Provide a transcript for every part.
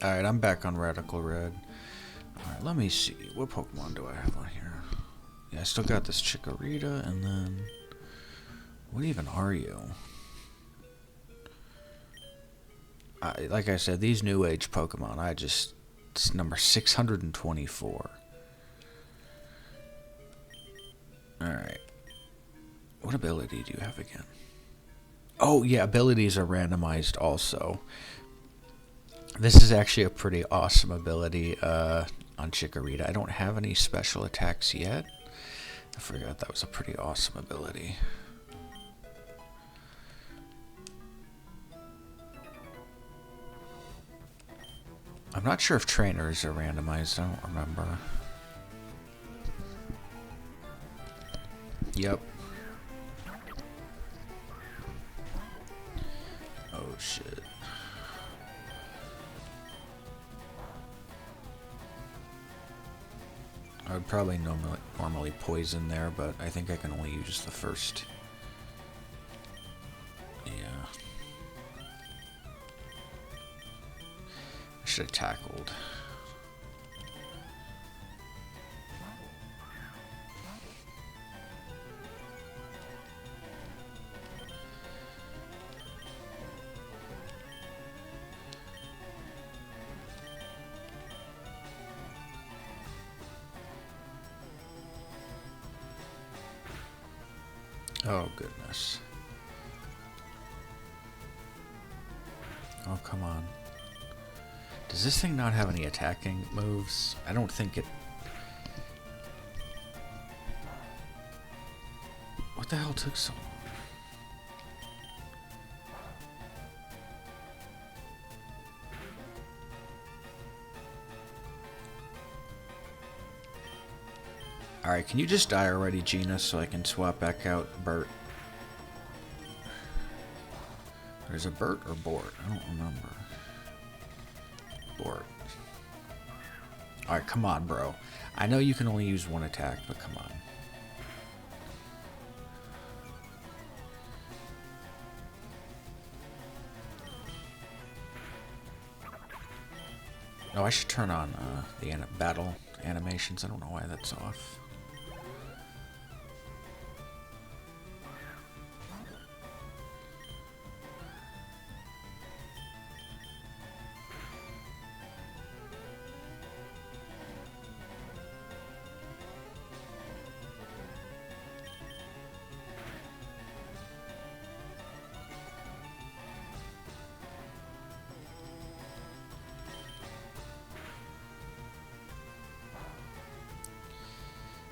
Alright, I'm back on Radical Red. Alright, let me see. What Pokemon do I have on here? Yeah, I still got this Chikorita, and then... What even are you? Like I said, these New Age Pokemon, it's number 624. Alright. What ability do you have again? Oh, yeah, abilities are randomized also. This is actually a pretty awesome ability on Chikorita. I don't have any special attacks yet. I forgot that was a pretty awesome ability. I'm not sure if trainers are randomized. I don't remember. Yep. Oh, shit. I would probably normally poison there, but I think I can only use the first. Yeah. I should have tackled. Oh, goodness. Oh, come on. Does this thing not have any attacking moves? I don't think it... What the hell took so long? Alright, can you just die already, Gina, so I can swap back out Bert? There's a Bert or Bort? I don't remember. Bort. Alright, come on, bro. I know you can only use one attack, but come on. Oh, I should turn on the battle animations. I don't know why that's off.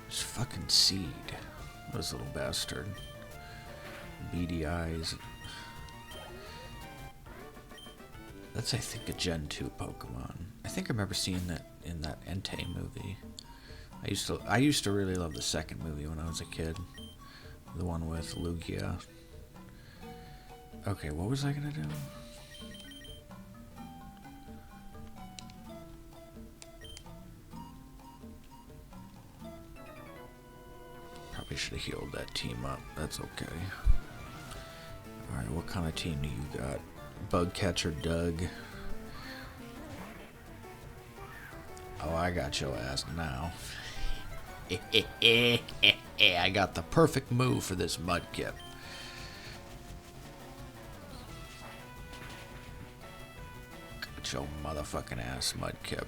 This fucking seed. This little bastard. Beady eyes. That's, I think, a Gen 2 Pokemon. I think I remember seeing that in that Entei movie. I used to really love the second movie when I was a kid. The one with Lugia. Okay, what was I gonna do? Probably should have healed that team up. That's okay. Alright, what kind of team do you got? Bugcatcher Doug. Oh, I got your ass now. I got the perfect move for this Mudkip. Got your motherfucking ass, Mudkip.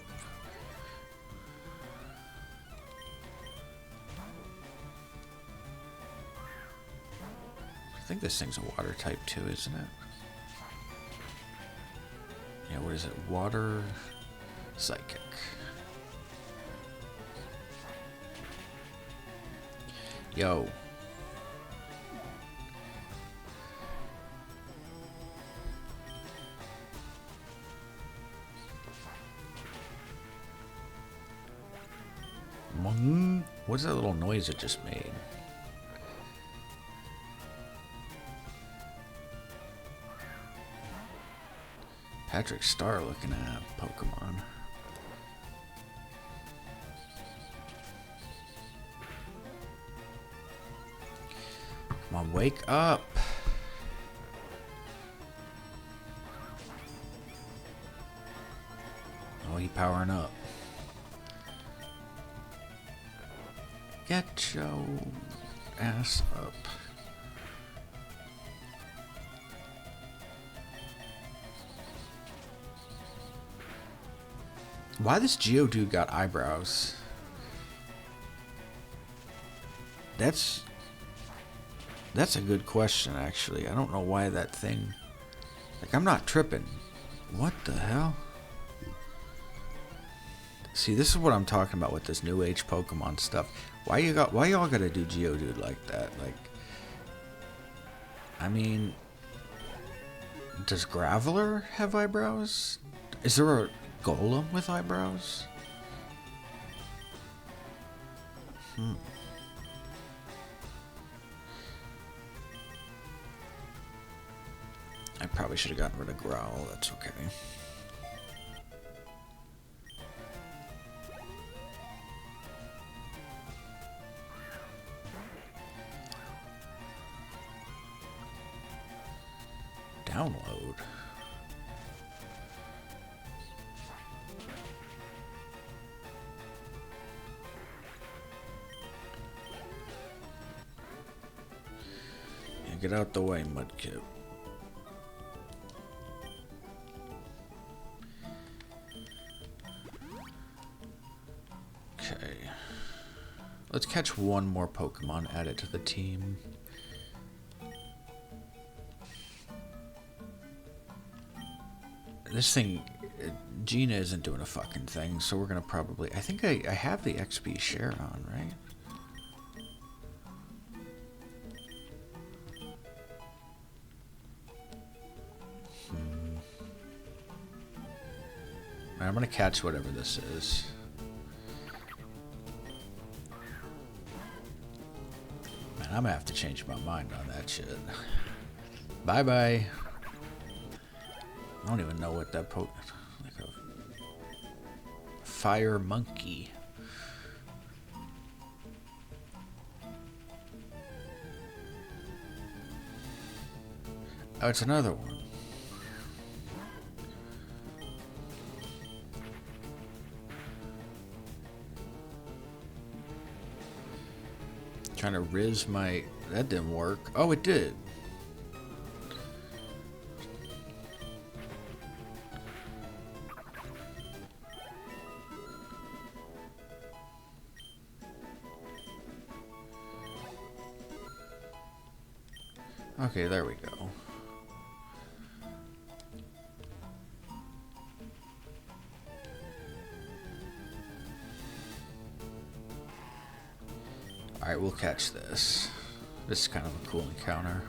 I think this thing's a water type too, isn't it? Yeah, what is it? Water Psychic. Yo. What's that little noise it just made? Patrick Star looking at Pokemon. Come on, wake up. Oh, he powering up. Get your ass up. Why this Geodude got eyebrows? That's a good question, actually. I don't know why that thing... Like, I'm not tripping. What the hell? See, this is what I'm talking about with this new age Pokemon stuff. Why y'all gotta do Geodude like that? Like, I mean, does Graveler have eyebrows? Is there a Golem with eyebrows? I probably should have gotten rid of Growl. That's okay. Download. Yeah, get out the way, Mudkip. Okay. Let's catch one more Pokemon, add it to the team. This thing, Gina isn't doing a fucking thing, so we're gonna probably... I think I have the XP share on, right? Alright, I'm gonna catch whatever this is. Man, I'm gonna have to change my mind on that shit. Bye-bye. I don't even know what that like a fire monkey. Oh, it's another one. Trying to riz my... That didn't work. Oh, it did. Okay, there we go. Alright, we'll catch this. This is kind of a cool encounter.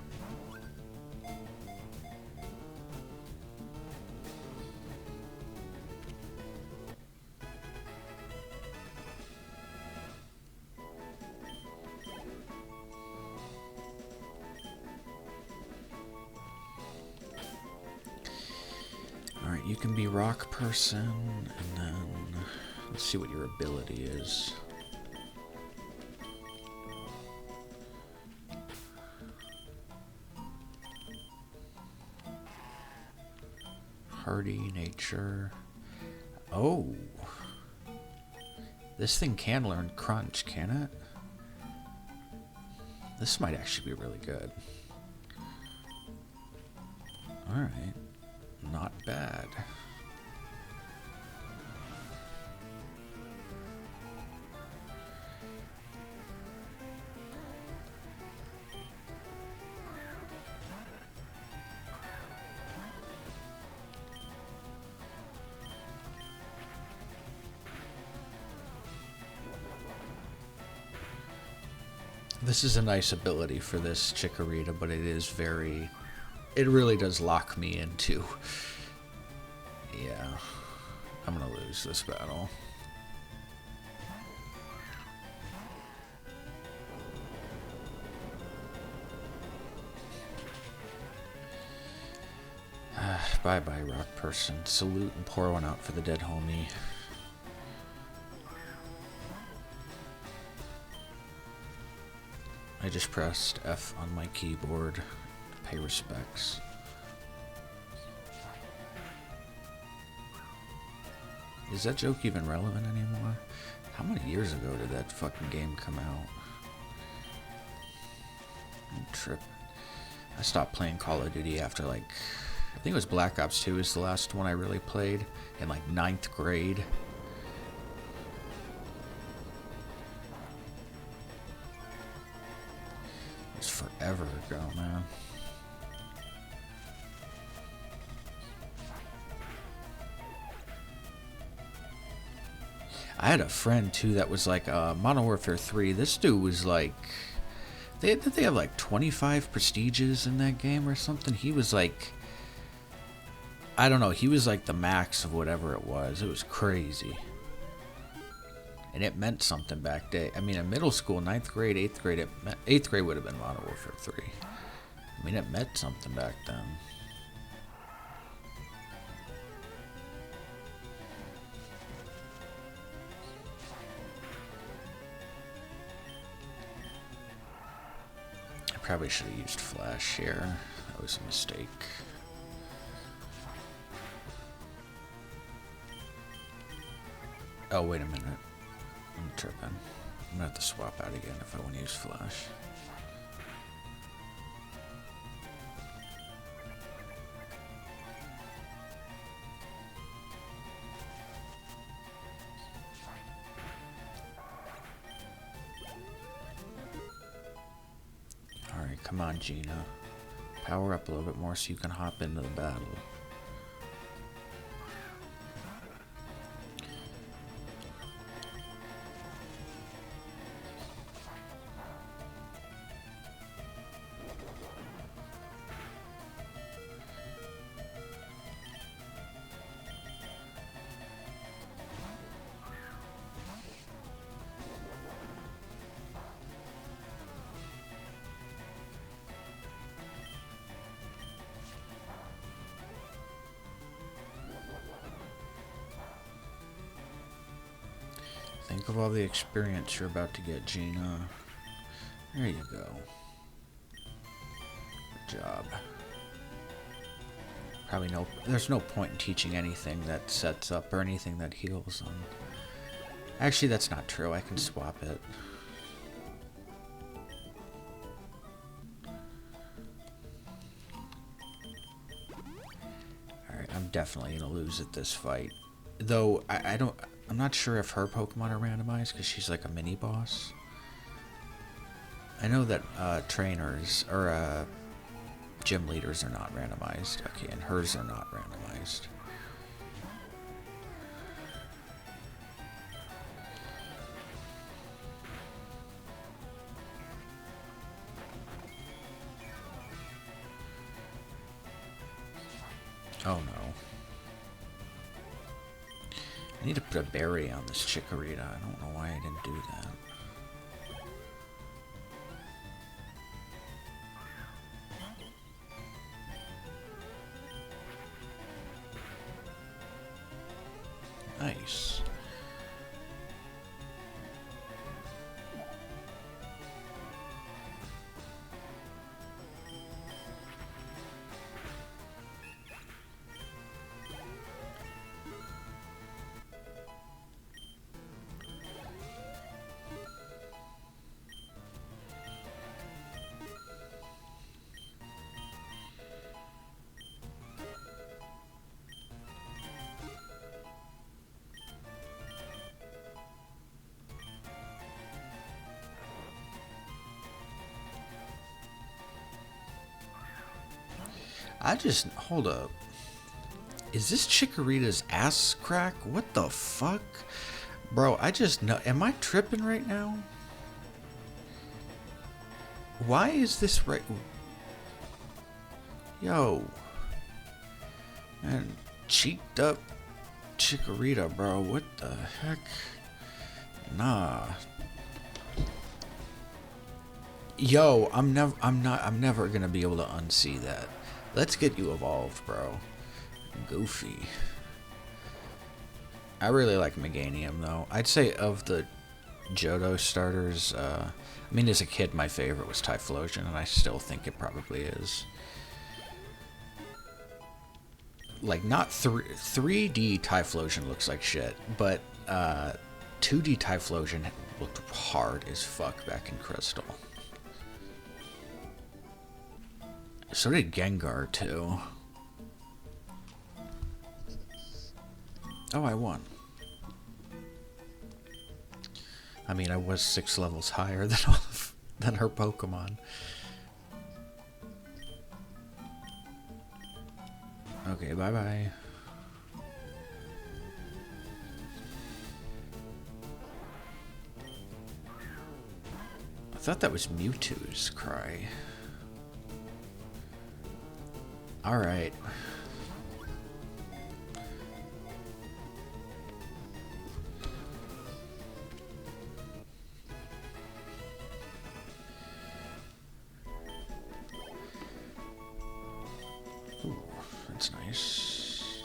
Alright, you can be rock person, and then let's see what your ability is. Hardy, nature. Oh. This thing can learn crunch, can it? This might actually be really good. Alright. Not bad. This is a nice ability for this Chikorita, but it is very... It really does lock me into... Yeah. I'm gonna lose this battle. Bye-bye, rock person. Salute and pour one out for the dead homie. I just pressed F on my keyboard to pay respects. Is that joke even relevant anymore? How many years ago did that fucking game come out? I'm tripping. I stopped playing Call of Duty after like, I think it was Black Ops 2 is the last one I really played in like 9th grade. It was forever ago, man. I had a friend too that was like Modern Warfare 3. This dude was like, did they have like 25 prestiges in that game or something? He was like, I don't know, he was like the max of whatever it was. It was crazy. And it meant something back then. I mean, in middle school, 9th grade, 8th grade, 8th grade would have been Modern Warfare 3. I mean, it meant something back then. Probably should have used flash here. That was a mistake. Oh, wait a minute. I'm tripping. I'm gonna have to swap out again if I want to use flash. Alright, come on, Gina. Power up a little bit more so you can hop into the battle. Think of all the experience you're about to get, Gina. There you go. Good job. Probably there's no point in teaching anything that sets up or anything that heals them. Actually, that's not true. I can swap it. Alright, I'm definitely gonna lose at this fight. Though, I'm not sure if her Pokemon are randomized because she's like a mini boss. I know that trainers or gym leaders are not randomized. Okay, and hers are not randomized. Oh no. I need to put a berry on this Chikorita. I don't know why I didn't do that. Nice. Hold up. Is this Chikorita's ass crack? What the fuck? Bro, I just know. Am I tripping right now? Why is this right? Yo. Man, cheeked up Chikorita, bro. What the heck? Nah. Yo, I'm never gonna be able to unsee that. Let's get you evolved, bro. Goofy. I really like Meganium, though. I'd say of the Johto starters, I mean, as a kid, my favorite was Typhlosion, and I still think it probably is. like not 3D Typhlosion looks like shit, but 2D Typhlosion looked hard as fuck back in Crystal. So did Gengar too. Oh, I won. I mean, I was 6 levels higher than her Pokemon. Okay, bye-bye. I thought that was Mewtwo's cry. Alright. Ooh, that's nice.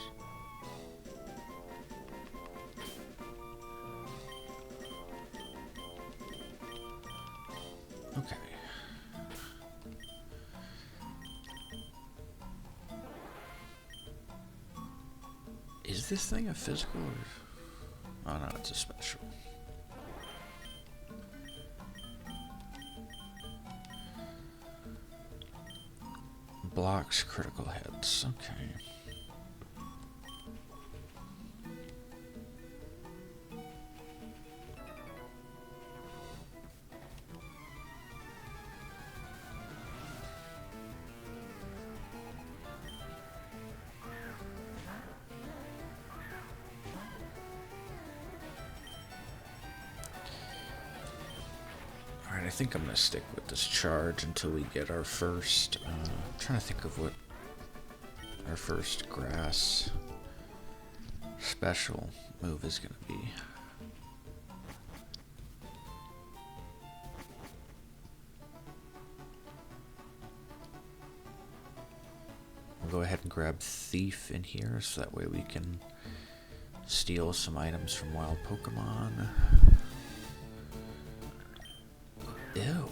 Okay. Is this thing a physical or... Oh no, it's a special. Blocks critical hits. Okay. Alright, I think I'm gonna stick with this charge until we get our first, I'm trying to think of what our first grass special move is gonna be. We'll go ahead and grab Thief in here so that way we can steal some items from wild Pokemon. Ew.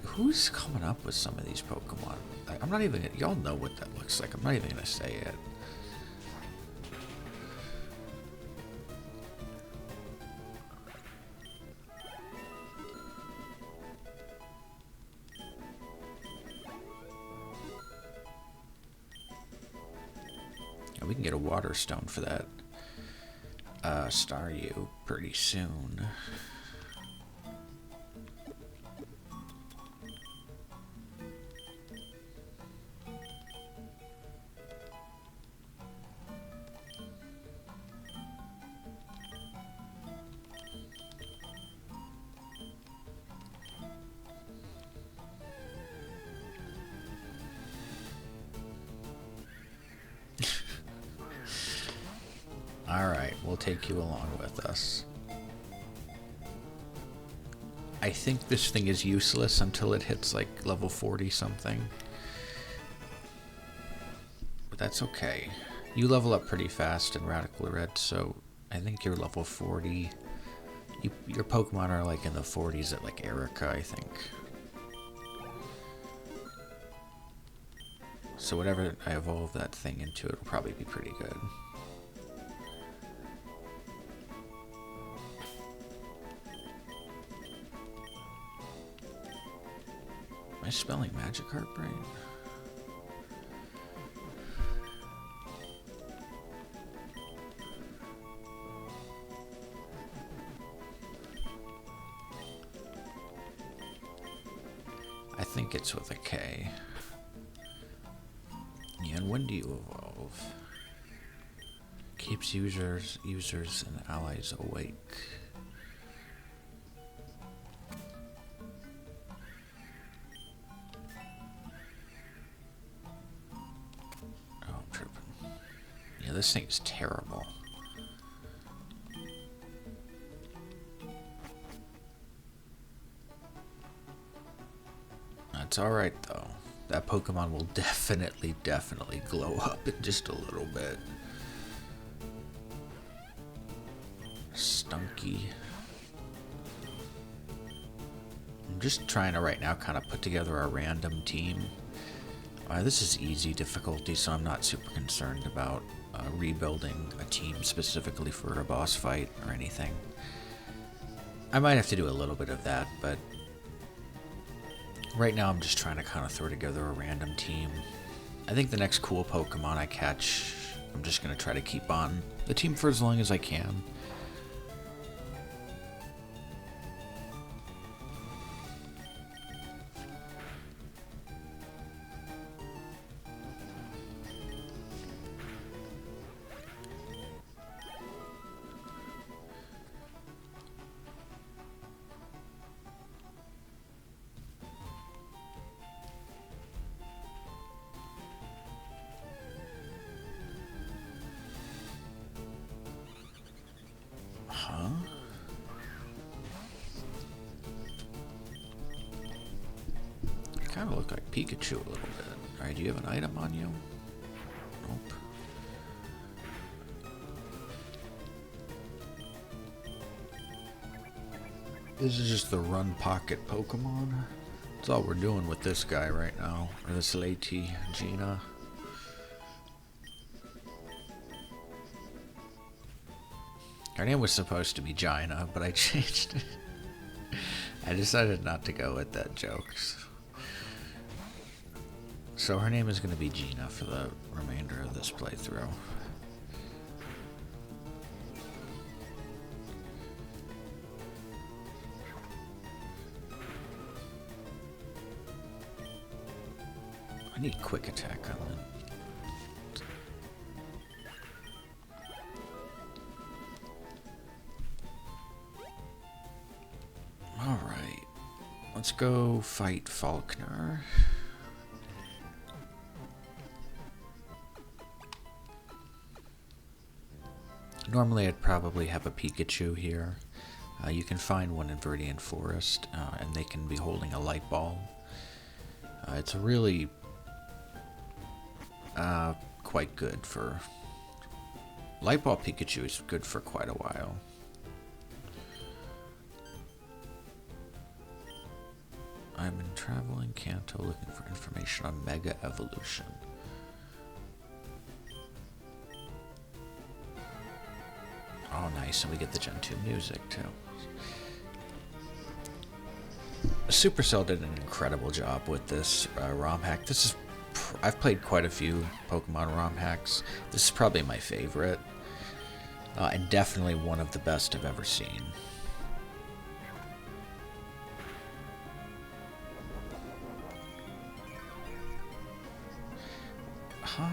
Who's coming up with some of these Pokemon? I'm not even, y'all know what that looks like. I'm not even gonna say it. And we can get a Water Stone for that Staryu pretty soon. Alright, we'll take you along with us. I think this thing is useless until it hits like level 40 something. But that's okay. You level up pretty fast in Radical Red, so I think you're level 40. Your Pokemon are like in the 40s at like Erica, I think. So whatever I evolve that thing into, it'll probably be pretty good. Am I spelling Magikarp right? I think it's with a K. Yeah, and when do you evolve? Keeps users and allies awake. This thing's terrible. That's alright though. That Pokemon will definitely glow up in just a little bit. Stunky. I'm just trying to right now kind of put together a random team. This is easy difficulty, so I'm not super concerned about rebuilding a team specifically for a boss fight or anything. I might have to do a little bit of that, but right now I'm just trying to kind of throw together a random team. I think the next cool Pokemon I catch, I'm just going to try to keep on the team for as long as I can. Kind of look like Pikachu a little bit. Alright, do you have an item on you? Nope. This is just the run pocket Pokemon. That's all we're doing with this guy right now. Or this lady, Gina. Her name was supposed to be Gina, but I changed it. I decided not to go with that jokes. So her name is going to be Gina for the remainder of this playthrough. I need quick attack on it. Alright. Let's go fight Faulkner. Normally I'd probably have a Pikachu here. You can find one in Viridian Forest, and they can be holding a light ball. It's really quite good for... Light ball Pikachu is good for quite a while. I'm in Traveling Kanto looking for information on Mega Evolution. Oh, nice, and we get the Gen 2 music, too. Supercell did an incredible job with this ROM hack. This is... I've played quite a few Pokemon ROM hacks. This is probably my favorite. And definitely one of the best I've ever seen. Huh?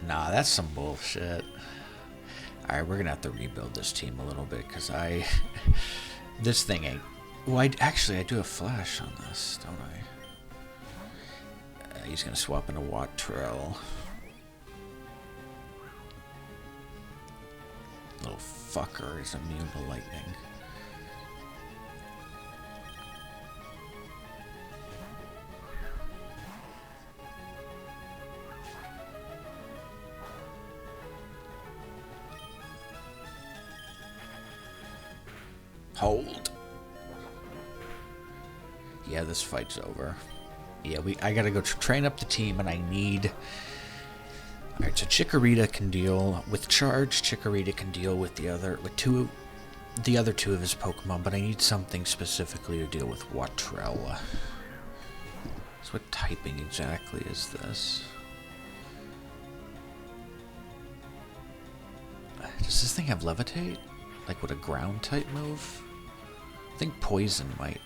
Nah, that's some bullshit. Alright, we're gonna have to rebuild this team a little bit, because this thing ain't... Well, actually, I do have Flash on this, don't I? He's gonna swap into Wattrell. Little fucker is immune to lightning. Hold. Yeah, this fight's over. Yeah, I gotta go train up the team, and I need... Alright, so Chikorita can deal with Charge. Chikorita can deal with the other two of his Pokemon, but I need something specifically to deal with Wattrell. So what typing exactly is this? Does this thing have Levitate? Like, what, a ground type move? I think Poison might.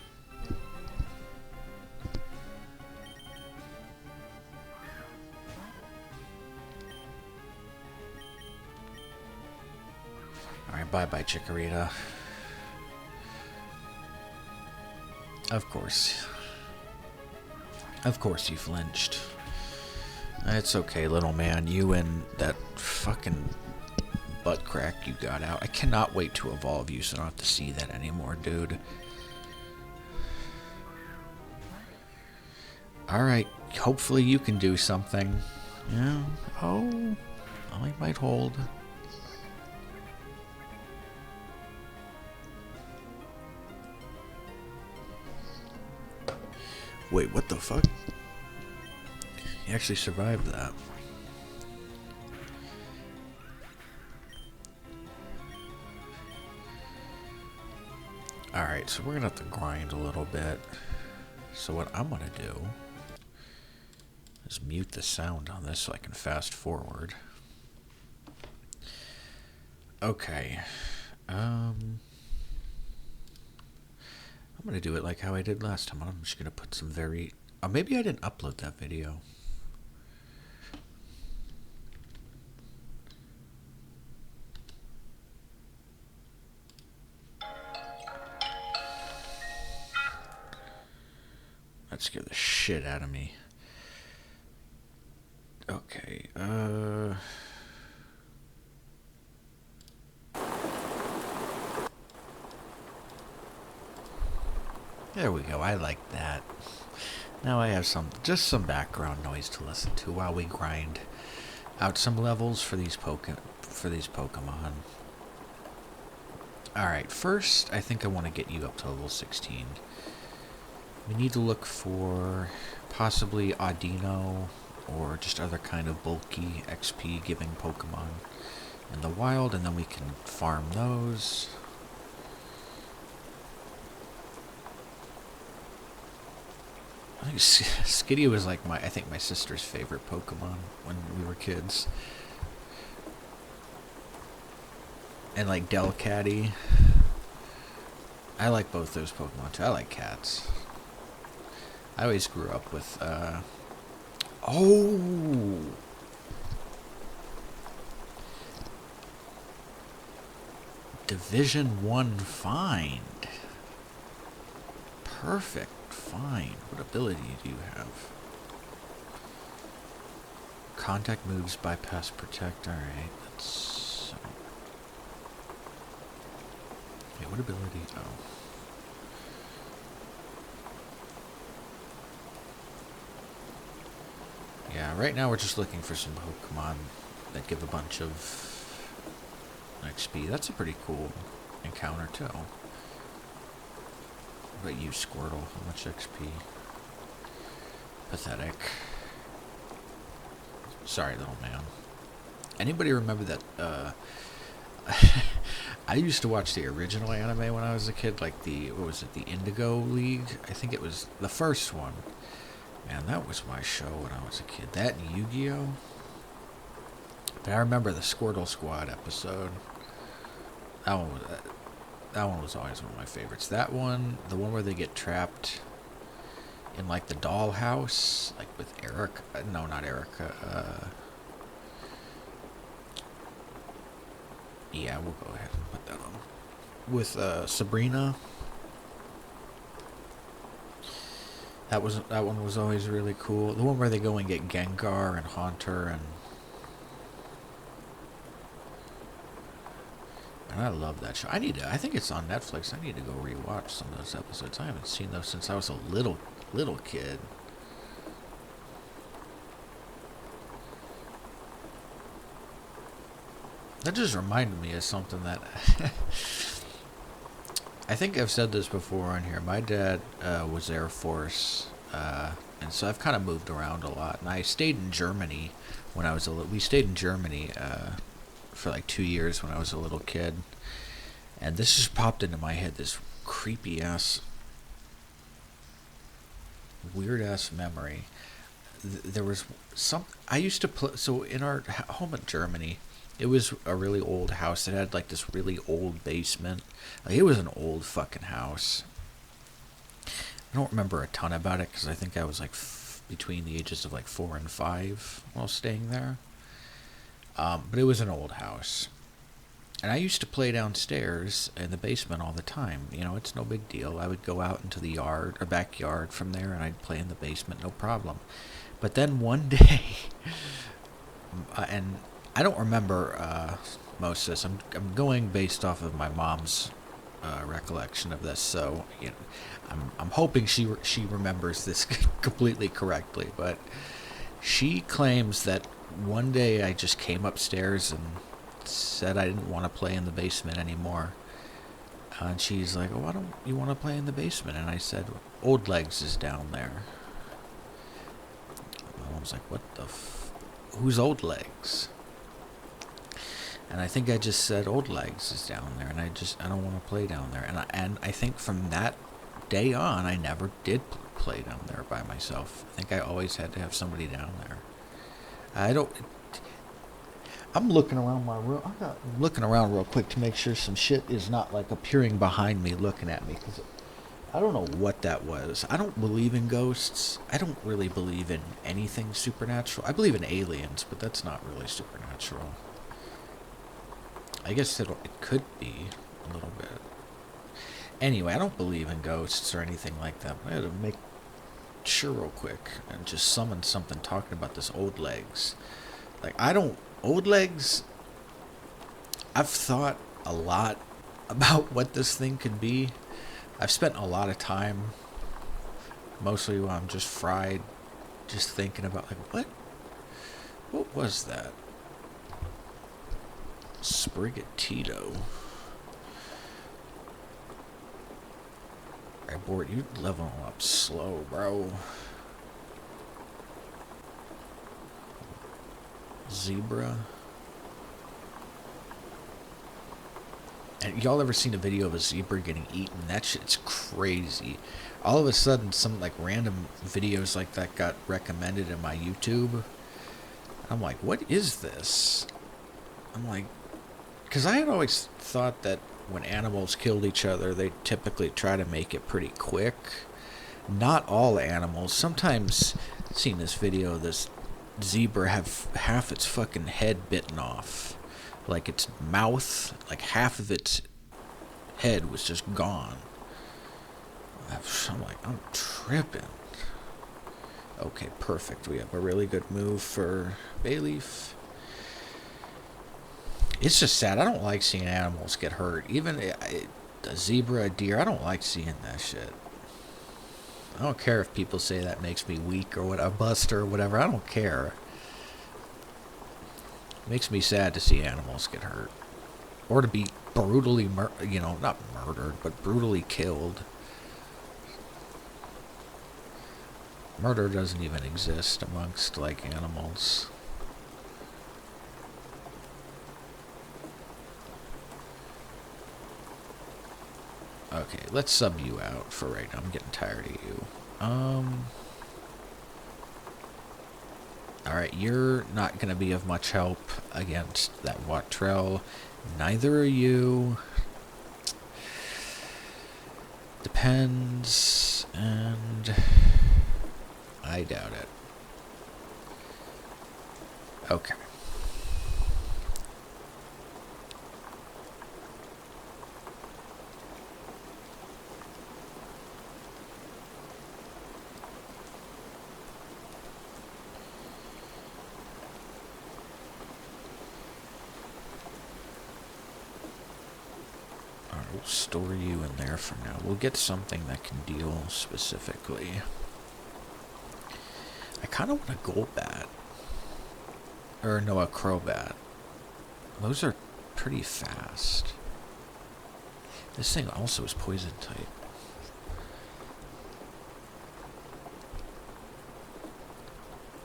Alright, bye-bye, Chikorita. Of course. Of course you flinched. It's okay, little man. You and that fucking butt crack you got out. I cannot wait to evolve you so I don't have to see that anymore, dude. Alright, hopefully you can do something. Yeah, oh, I might hold. Wait, what the fuck? He actually survived that. Alright, so we're gonna have to grind a little bit. So what I'm gonna do is mute the sound on this so I can fast forward. Okay. I'm gonna do it like how I did last time. I'm just gonna put some very... Oh, maybe I didn't upload that video. That scared the shit out of me. Okay, there we go. I like that. Now I have just some background noise to listen to while we grind out some levels for these Pokemon. Alright, first I think I want to get you up to level 16. We need to look for possibly Audino or just other kind of bulky XP giving Pokemon in the wild, and then we can farm those. I think Skitty was like I think my sister's favorite Pokemon when we were kids. And like Delcatty. I like both those Pokemon too. I like cats. I always grew up with, oh! Division 1 Find. Perfect find. What ability do you have? Contact moves, bypass, protect. Alright, that's... Okay, what ability? Oh. Yeah, right now we're just looking for some Pokemon that give a bunch of XP. That's a pretty cool encounter, too. What about you, Squirtle? How much XP? Pathetic. Sorry, little man. Anybody remember that, I used to watch the original anime when I was a kid, like what was it, the Indigo League? I think it was the first one. Man, that was my show when I was a kid. That and Yu-Gi-Oh! But I remember the Squirtle Squad episode. That one was always one of my favorites. That one, the one where they get trapped in like the dollhouse, like with Erica. No, not Erica. Yeah, we'll go ahead and put that on. With Sabrina. That one was always really cool. The one where they go and get Gengar and Haunter and I love that show. I think it's on Netflix. I need to go rewatch some of those episodes. I haven't seen those since I was a little kid. That just reminded me of something that I think I've said this before on here. My dad was Air Force, and so I've kind of moved around a lot. And I stayed in Germany when I was we stayed in Germany for like 2 years when I was a little kid. And this just popped into my head, this creepy ass, weird ass memory. There was I used to play, so in our home in Germany, it was a really old house. It had like this really old basement. Like, it was an old fucking house. I don't remember a ton about it because I think I was like between the ages of like 4 and 5 while staying there. But it was an old house. And I used to play downstairs in the basement all the time. You know, it's no big deal. I would go out into the yard or backyard from there and I'd play in the basement, no problem. But then one day, and I don't remember most of this. I'm going based off of my mom's recollection of this, so you know, I'm hoping she remembers this completely correctly. But she claims that one day I just came upstairs and said I didn't want to play in the basement anymore. And she's like, "Oh, why don't you want to play in the basement?" And I said, "Old Legs is down there." was like, what the who's Old Legs? And I think I just said Old Legs is down there, and I don't want to play down there. And I think from that day on, I never did play down there by myself. I think I always had to have somebody down there. I'm looking around my room. I'm looking around real quick to make sure some shit is not like appearing behind me looking at me, because I don't know what that was. I don't believe in ghosts. I don't really believe in anything supernatural. I believe in aliens, but that's not really supernatural. I guess it could be a little bit. Anyway, I don't believe in ghosts or anything like that. I had to make sure real quick and just summon something talking about this Old Legs. Like, Old Legs, I've thought a lot about what this thing could be. I've spent a lot of time, mostly while I'm just fried, just thinking about, like, what was that? Sprigatito. Alright, Bort, you leveling up slow, bro. Zebra. And y'all ever seen a video of a zebra getting eaten? That shit's crazy. All of a sudden, some like random videos like that got recommended in my YouTube. I'm like, what is this? I'm like, because I had always thought that when animals killed each other, they typically try to make it pretty quick. Not all animals. Sometimes, I've seen this video, this zebra have half its fucking head bitten off. Like its mouth, like half of its head was just gone. I'm like, I'm tripping. Okay, perfect. We have a really good move for Bayleaf. It's just sad. I don't like seeing animals get hurt. Even a zebra, a deer, I don't like seeing that shit. I don't care if people say that makes me weak or what, a buster or whatever. I don't care. It makes me sad to see animals get hurt. Or to be brutally, not murdered, but brutally killed. Murder doesn't even exist amongst, like, animals. Okay, let's sub you out for right now. I'm getting tired of you. Alright, you're not going to be of much help against that Wattrell. Neither are you. Depends, and I doubt it. Okay. We'll store you in there for now. We'll get something that can deal specifically. I kind of want a Golbat. Or no, a Crobat. Those are pretty fast. This thing also is poison type.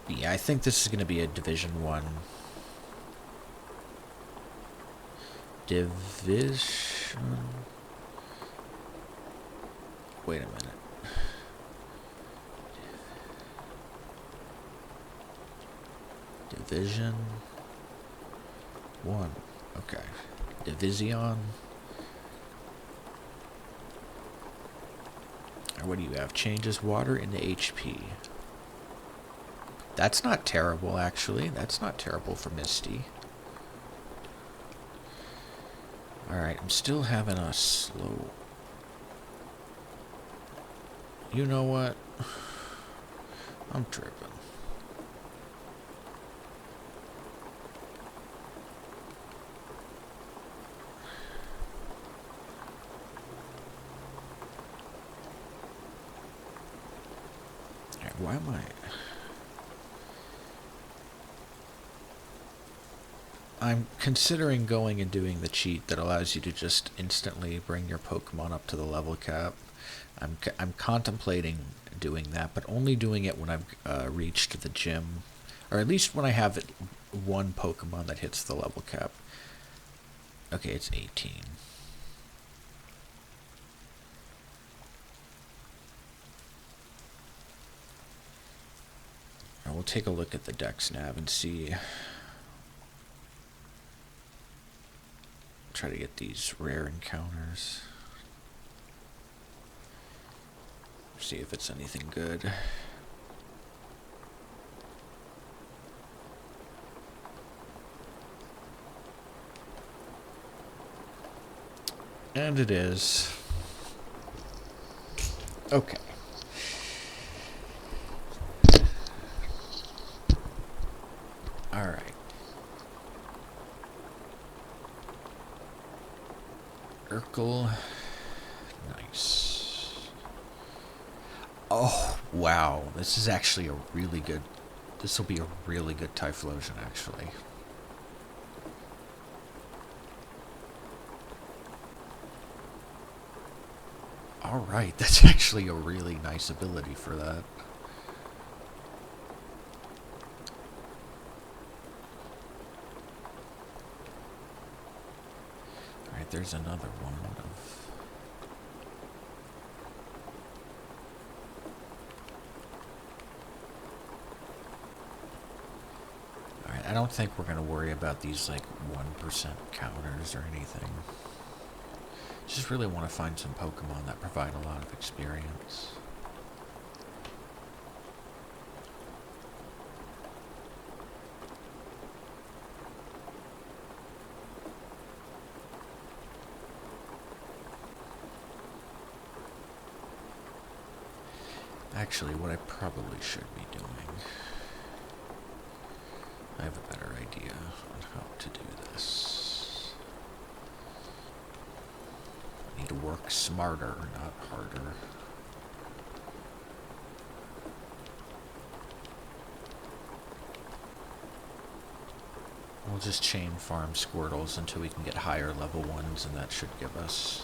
Yeah, I think this is going to be a Division 1. Wait a minute. Division 1. Okay. Division. Or what do you have? Changes water into HP. That's not terrible, actually. That's not terrible for Misty. Alright, I'm still having a slow... You know what? I'm tripping. Alright, why am I... I'm considering going and doing the cheat that allows you to just instantly bring your Pokemon up to the level cap. I'm contemplating doing that, but only doing it when I've reached the gym, or at least when I have one Pokemon that hits the level cap. Okay, it's 18. We'll take a look at the Dex nav and see. Try to get these rare encounters. See if it's anything good. And it is. Okay. Alright. Urkel. Nice. Oh, wow. This is actually a really good... This will be a really good Typhlosion, actually. Alright, that's actually a really nice ability for that. Alright, there's another one of... Alright, I don't think we're going to worry about these, like, 1% counters or anything. Just really want to find some Pokemon that provide a lot of experience. Actually, what I probably should be doing... I have a better idea on how to do this. I need to work smarter, not harder. We'll just chain farm Squirtles until we can get higher level ones, and that should give us...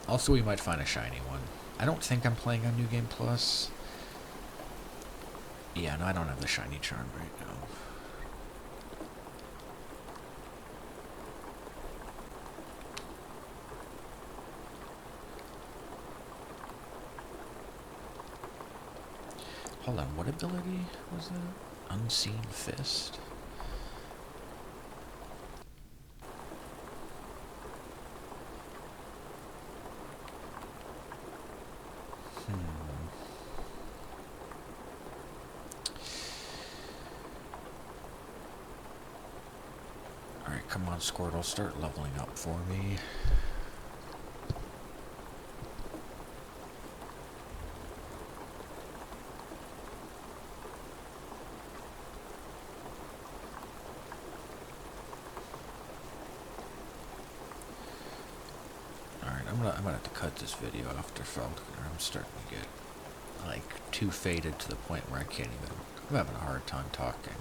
Also, we might find a shiny one. I don't think I'm playing on New Game Plus. Yeah, no, I don't have the shiny charm right now. Hold on, what ability was that? Unseen Fist? Alright, come on, Squirtle, start leveling up for me. I'm gonna have to cut this video after Faulkner. I'm starting to get, like, too faded to the point where I can't even... I'm having a hard time talking.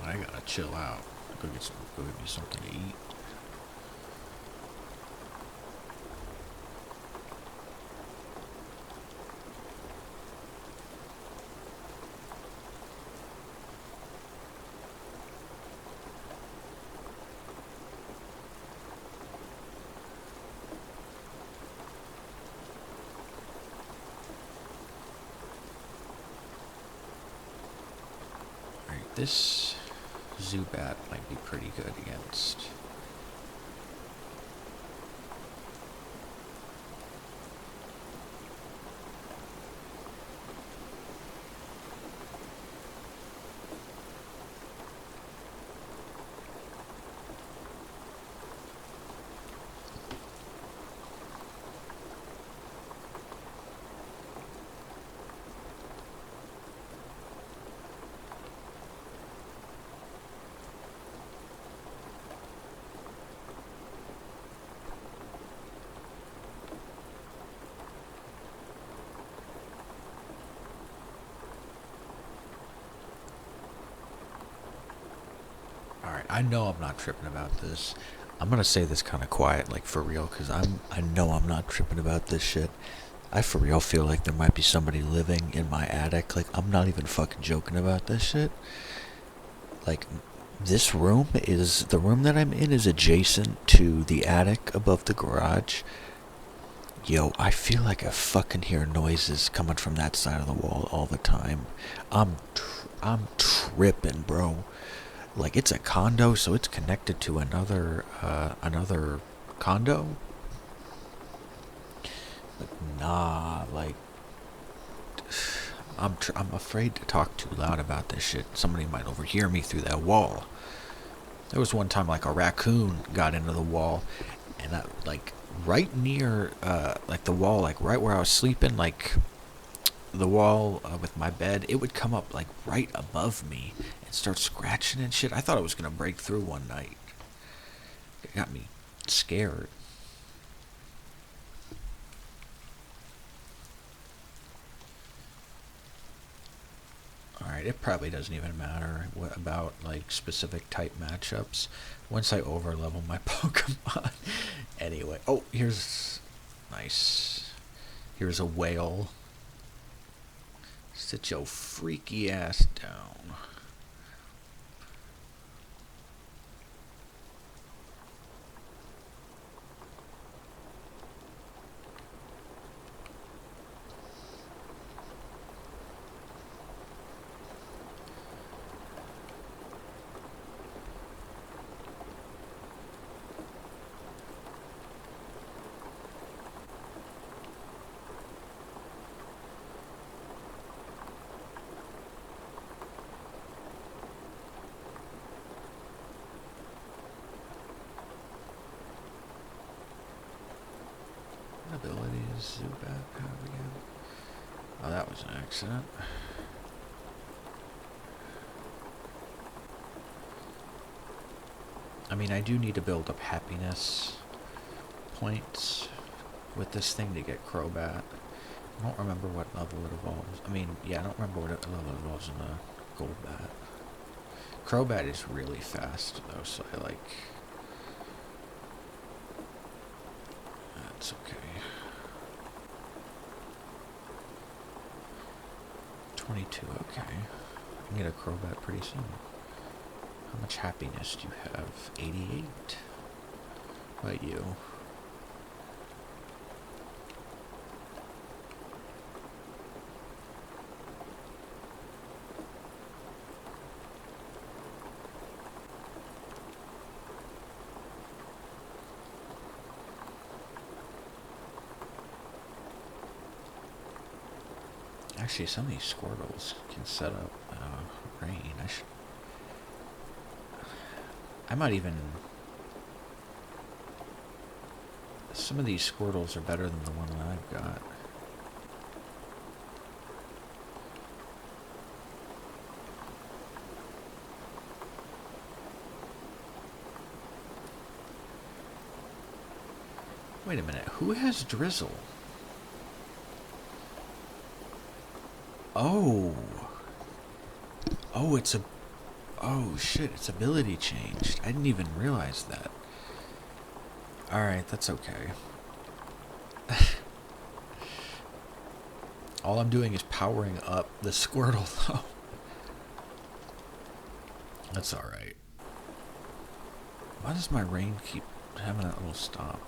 I gotta chill out. Go get me something to eat. Alright, this Zubat might be pretty good against. I know I'm not tripping about this. I'm gonna say this kind of quiet, like for real, because I know I'm not tripping about this shit. I for real feel like there might be somebody living in my attic. Like, I'm not even fucking joking about this shit. Like, this room is, the room that I'm in is adjacent to the attic above the garage. Yo, I feel like I fucking hear noises coming from that side of the wall all the time. I'm tripping, bro. Like, it's a condo, so it's connected to another condo. But nah, like, I'm afraid to talk too loud about this shit. Somebody might overhear me through that wall. There was one time, like, a raccoon got into the wall, and I, like, right near, like, the wall, like, right where I was sleeping, like, the wall with my bed, it would come up, like, right above me and start scratching and shit. I thought it was gonna break through one night. It got me scared. Alright, it probably doesn't even matter what about, like, specific type matchups once I overlevel my Pokemon. Anyway, oh, here's nice. Here's a whale. Sit your freaky ass down. Abilities, Zubat, have again. Oh, that was an accident. I mean, I do need to build up happiness points with this thing to get Crobat. I don't remember what level it evolves. I mean, yeah, I don't remember what level it evolves in the Goldbat. Crobat is really fast, though, so I like... That's okay. 22, okay. I can get a Crobat pretty soon. How much happiness do you have? 88? What about you? Actually, some of these Squirtles can set up rain. I might even... Some of these Squirtles are better than the one that I've got. Wait a minute, who has Drizzle? Oh. Oh, it's a... Oh, shit, its ability changed. I didn't even realize that. Alright, that's okay. All I'm doing is powering up the Squirtle, though. That's alright. Why does my rain keep having that little stop?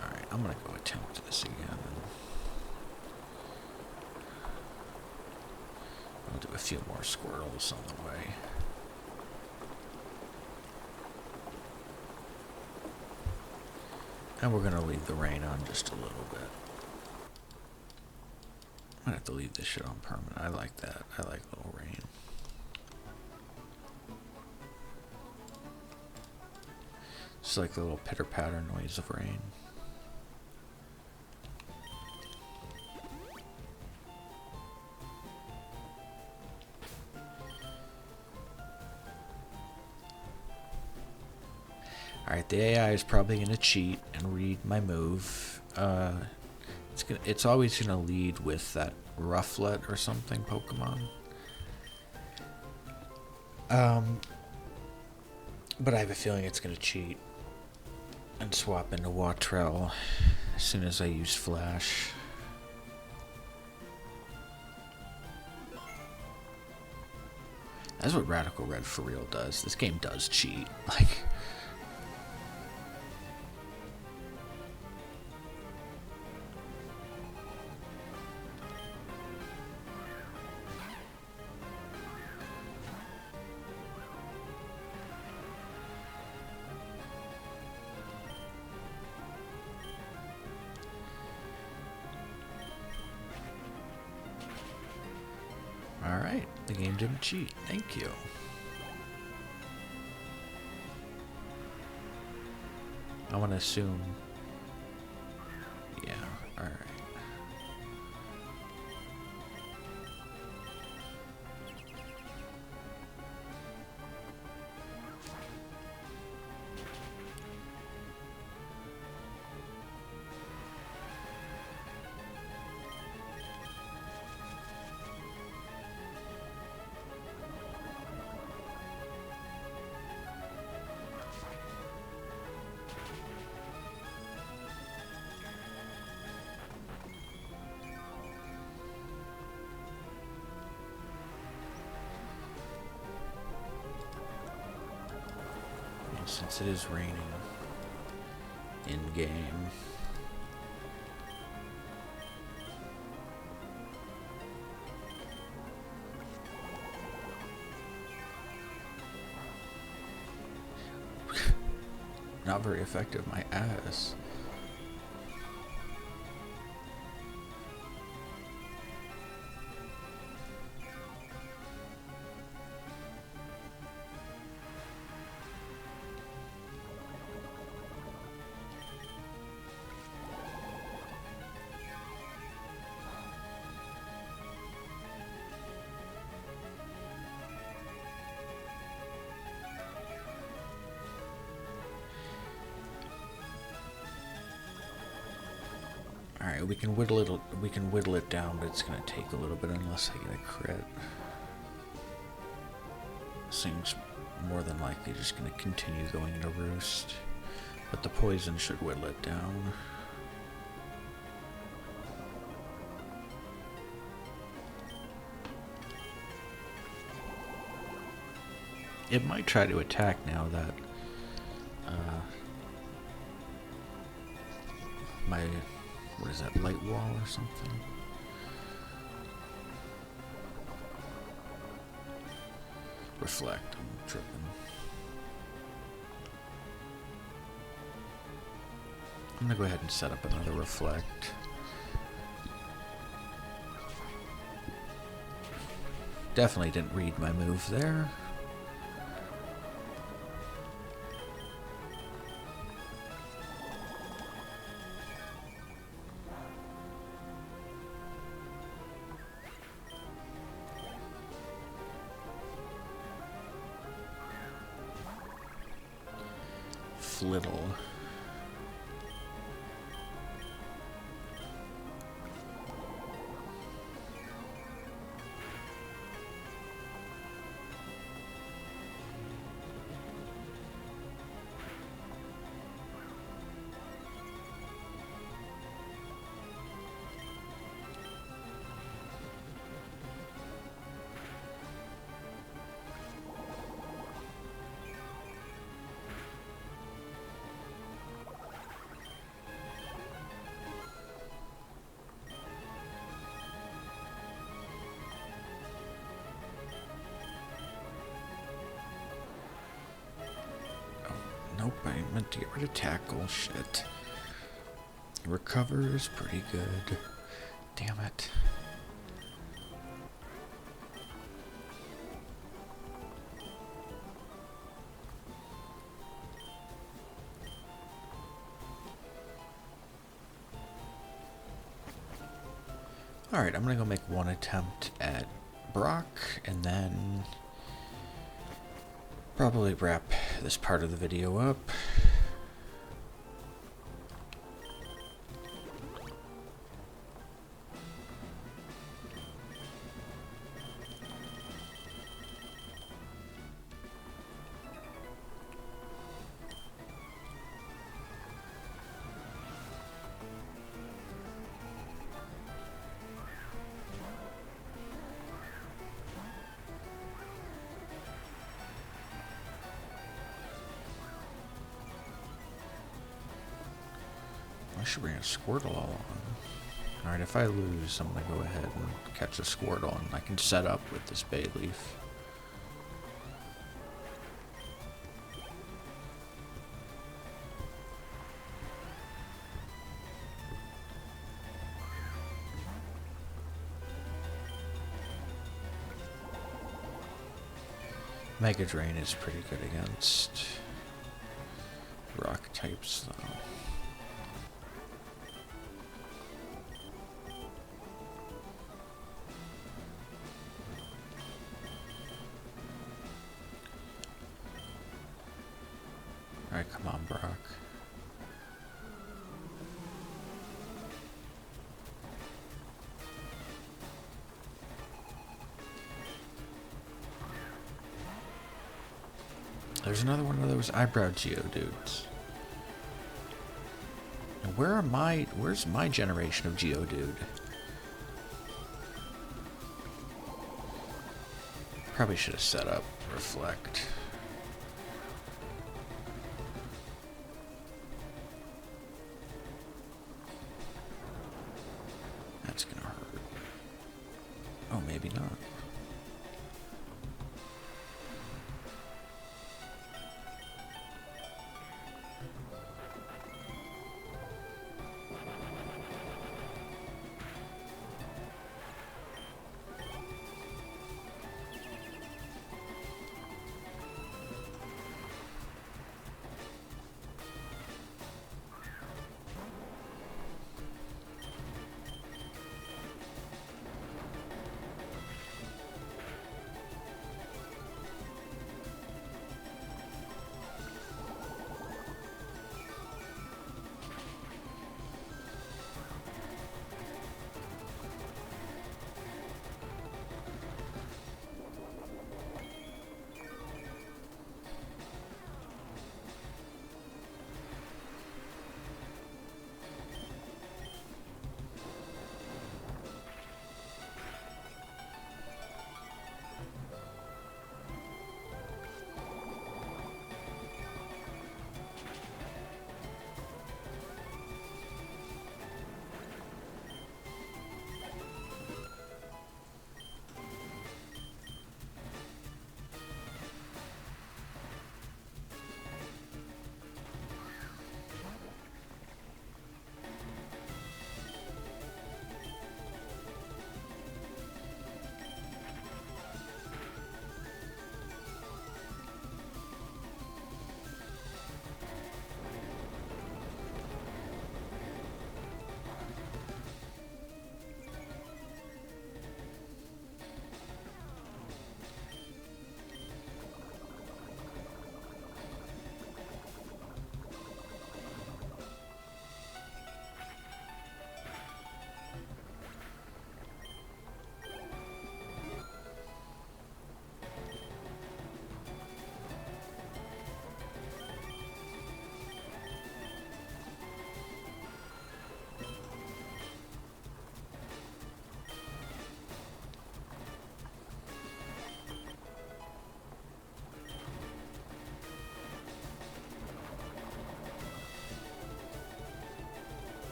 Alright, I'm gonna go attempt this again. I'll do a few more Squirtles on the way. And we're gonna leave the rain on just a little bit. I'm gonna have to leave this shit on permanent. I like that. I like little rain. It's like the little pitter-patter noise of rain. Alright, the AI is probably going to cheat and read my move. It's always going to lead with that Rufflet or something Pokemon. But I have a feeling it's going to cheat and swap into Watrel as soon as I use Flash. That's what Radical Red for real does. This game does cheat. Like... Alright, the game didn't cheat. Thank you. I want to assume... Yeah, alright. Since it is raining in game. Not very effective, my ass. Alright, we can whittle it down, but it's gonna take a little bit unless I get a crit. Seems more than likely just gonna continue going to roost. But the poison should whittle it down. It might try to attack now that my, what is that, light wall or something? Reflect, I'm tripping. I'm gonna go ahead and set up another reflect. Definitely didn't read my move there. Flittle. Nope, I meant to get rid of tackle. Shit. Recover is pretty good. Damn it. Alright, I'm gonna go make one attempt at Brock, and then probably wrap this part of the video up. should bring a Squirtle along. Alright, if I lose, I'm gonna go ahead and catch a Squirtle, and I can set up with this Bay Leaf. Mega Drain is pretty good against rock types, though. Alright, come on, Brock. There's another one of those eyebrow Geodudes. And where's my generation of Geodude? Probably should have set up Reflect. That's gonna hurt. Oh, maybe not.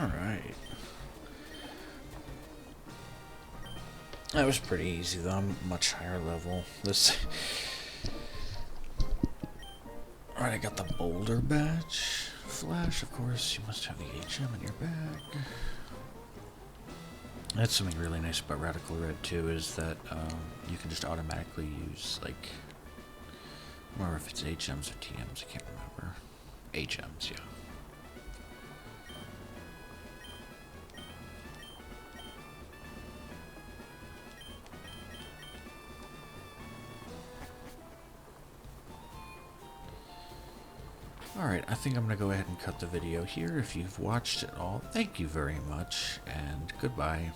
Alright. That was pretty easy though. I'm much higher level. This. Alright, I got the Boulder badge. Flash, of course. You must have the HM in your bag. That's something really nice about Radical Red too, is that you can just automatically use, like, I don't remember if it's HMs or TMs, I can't remember. HMs, yeah. Alright, I think I'm going to go ahead and cut the video here. If you've watched it all, thank you very much, and goodbye.